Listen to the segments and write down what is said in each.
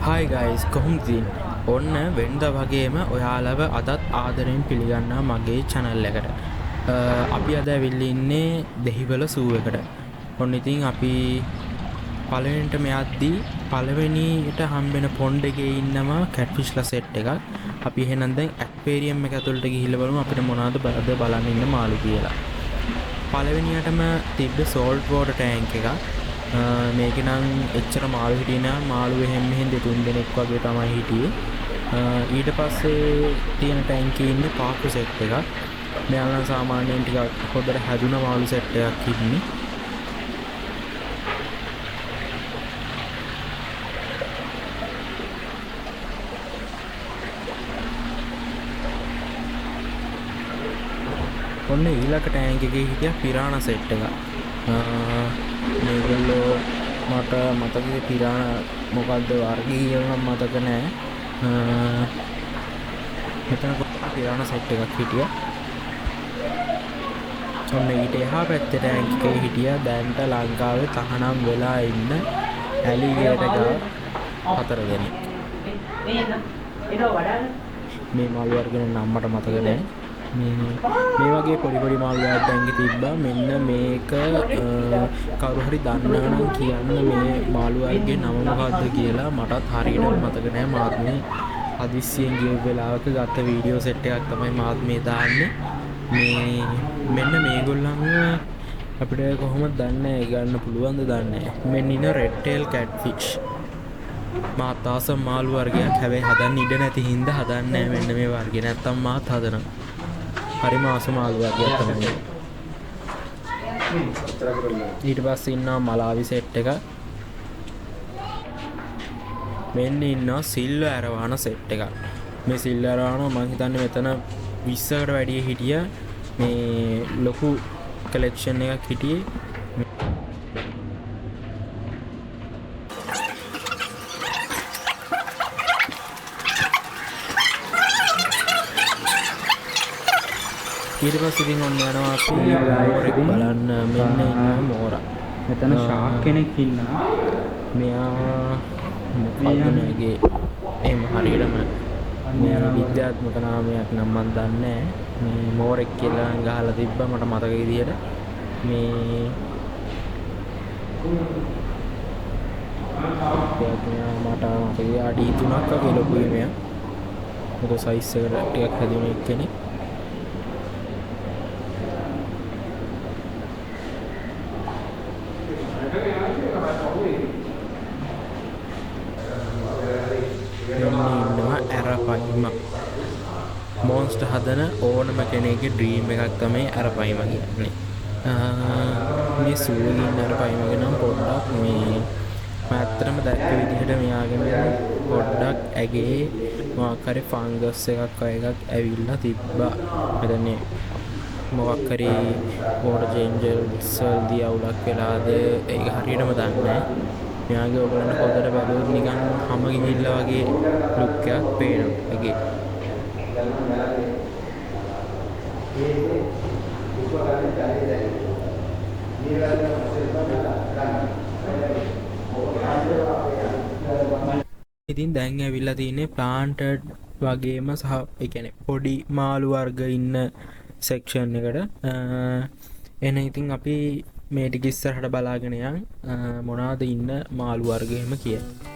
හයි guys කොහොමතින් ඔන්න වෙන්ද වගේම ඔයාලව අදත් ආදරෙන් පිළිගන්න මගේ චැනල් එකට අපි අද ඇවිල්ලා ඉන්නේ දෙහිවල සූ එකට. ඔන්න ඉතින් අපි පළවෙනිට මෙයද්දී පළවෙනියට හම්බෙන පොන්ඩ් එකේ ඉන්නවා කැට්ෆිෂ්ලා සෙට් එකක්. අපි එහෙනම් දැන් ඇක්වේරියම් එක ඇතුළට ගිහිල්ලා බලමු අපිට මොනවද බලන්න ඉන්න මාළු කියලා. පළවෙනියටම තිබ්බ සෝල්ට් වෝටර් ටැංක් එකක්. මේක නම් එච්චර මාළු හිටියේ නෑ. මාළු එහෙම මෙහෙන් දෙතුන් දෙනෙක් වගේ තමයි හිටියේ. ඊට පස්සේ තියෙන ටැංකියේ ඉන්නේ පාකු සෙට් එකක්. මෙයාලා සාමාන්‍යයෙන් ටිකක් හොඳට හැදුන මාළු සෙට් එකක් ඉන්නේ. ඔන්න ඊළඟ ටැංක් එකේ හිටිය පිරානා සෙට් එකක්. මේගොල්ලෝ මට මතකයේ පිරානා මොකද්ද වර්ගය කියලා නම් මතක නෑ. මෙතන පිරානා සෙට් එකක් හිටියා. ඔන්න ඊට එහා පැත්තේ ටැංක් එකේ හිටියා දැන්ට ලංකාවේ තහනම් වෙලා ඉන්න ඇලිගේටර් හතර දෙනෙක්. මේ මාළු වර්ගන නම් මට මතක නෑ. මේ වගේ පොඩි පොඩි මාළු ඩැංගි තිබ්බා. මෙන්න මේක කවුරු හරි දන්නවා නම් කියන්න මේ මාළු වර්ගයේ නම මොකද්ද කියලා. මටත් හරියට මතක නෑ. මාත් මේ හදිස්සියෙන් ගිය වෙලාවක ගත්ත වීඩියෝ සෙට් එකක් තමයි මාත් මේ දාන්නේ. මෙන්න මේගොල්ලන්ව අපිට කොහොමද දන්නේ ගන්න පුළුවන්ද දන්නේ. මෙන්න ඉන්න රෙඩ් ටේල් කැට්ෆිෂ්. මාත් ආසම මාළු වර්ගයක්. හැබැයි හදන්න ඉඩ නැති හින්දා හදන්නේ නැහැ මෙන්න මේ වර්ගේ. නැත්තම් මාත් හදනවා. හරිම ආසම මාළු වර්ගයක් තමයි. ඊට පස්සේ ඉන්නවා මලාවි සෙට් එක. මෙන්න ඉන්නවා සිල්වර් ඇරවාන සෙට් එකක්. මේ සිල්වර් ඇරවාන මම හිතන්නේ මෙතන 20කට වැඩිය හිටියා. මේ ලොකු කලෙක්ෂන් එකක් හිටියේ. ඊට පස්සේ ඉතින් ඔන්න යනවා අපි මෝරෙක් බලන්න. මෙන්න ඉන්න මෝරා. මෙතන ෂාක් කෙනෙක් ඉන්නවා. මෙයා මොකක්ද මේගේ එහෙම හරියටම මේ විද්‍යාත්මක නාමයක් නම් මම දන්නේ නැහැ. මේ මෝරෙක් කියලා ගහලා තිබ්බා මට මතක විදියට. මේ මට මතකයි අඩි 3ක් වගේ ලොකුයි මෙයා. මොකද සයිස් එකට ටිකක් හැදුණු කෙනෙක්. ඇරපයිම මොන්ස්ටර් හදන ඕනම කෙනෙක්ගේ ඩ්‍රීම් එකක් තමයි ඇරපයිම කියන්නේ. මේ සූවින් ඇරපයිමගේ නම් පොඩ්ඩක් මේ මාත්‍රම දැක්ක විදිහට මෙයාගෙන පොඩ්ඩක් ඇගේ මොකක් හරි ෆංගස් එකක් වගේ එකක් ඇවිල්ලා තිබ්බා. මෙතන මොකක් හරි වෝටර් චේන්ජර්ස් වලදී අවුලක් වෙලාද ඒක හරියටම දන්නේ නැහැ. මෙයාගේ ඔයගලන්ට පොඩට බලුවොත් නිකන් හැම ගිහිල්ලා වගේ ලුක් එකක් පේනවා ඇගේ. ඉතින් දැන් ඇවිල්ලා තියෙන්නේ ප්ලාන්ටඩ් වගේම සහ ඒ කියන්නේ පොඩි මාළු වර්ග ඉන්න සෙක්ෂන් එකට. එන ඉතින් අපි මේ ටික ඉස්සරහට බලාගෙන යන් මොනවාද ඉන්න මාළු වර්ග එහෙම කියලා.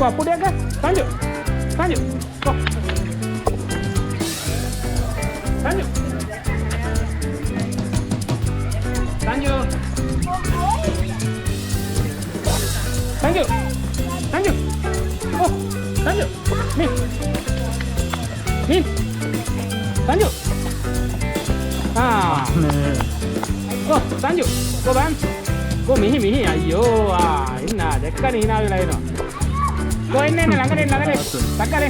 අපුඩියක් ගන්න. සංජු. සංජු. කො. Sanju. Sanju. Sanju. Sanju. Oh, Sanju. Min. Min. Sanju. Ah. Oh, Sanju. Go bang. Go mihi mihi. Ayyoo. Ah, inna dekka ni hina wela enawa. Go enne ළඟට. takkare.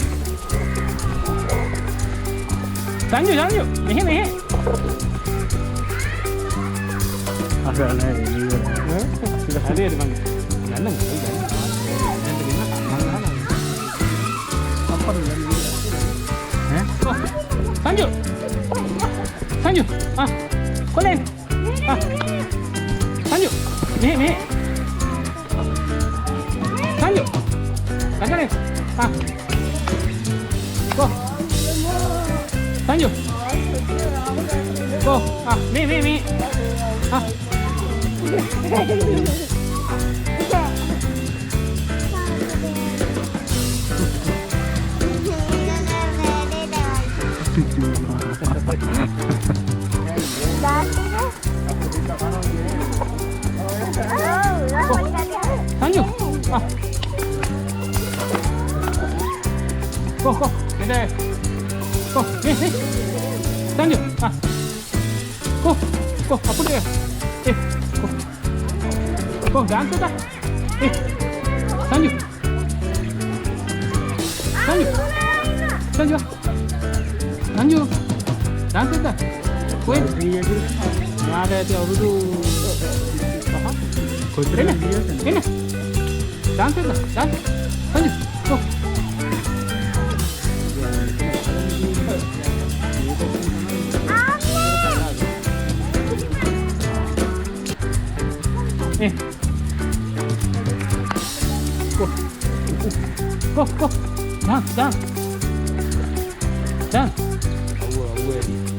Sanju. Mehi. අසල එළිය. ඉතින් හරියට මං යන්න Sanju, ah, Colin, ah, Sanju, me, Sanju, Sanju, ah, go, Sanju, go, ah, me, ah. Sanju, ah, go, ini, go, ni, Sanju, ah, go, apa dia? Go, dance dah, Sanju, dance dah, wait, ada dia urudu. Ini, dance dah, dance, Sanju, go. Go, dance.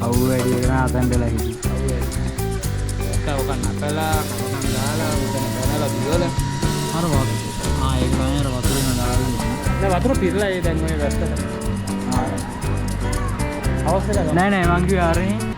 අවුව වැඩි වෙන අතන්දලා හිටි. Tahu kan apalah, kan dalam, bukan dalam juga. අර වත් ඒක තමයි අර වතුරේ දාලා. Nah, වතුර පිරලා ඒ දැන් මේ වැස්ස. ආ. අවශ්‍ය නැහැ. නෑ මං කිව්වේ අරනේ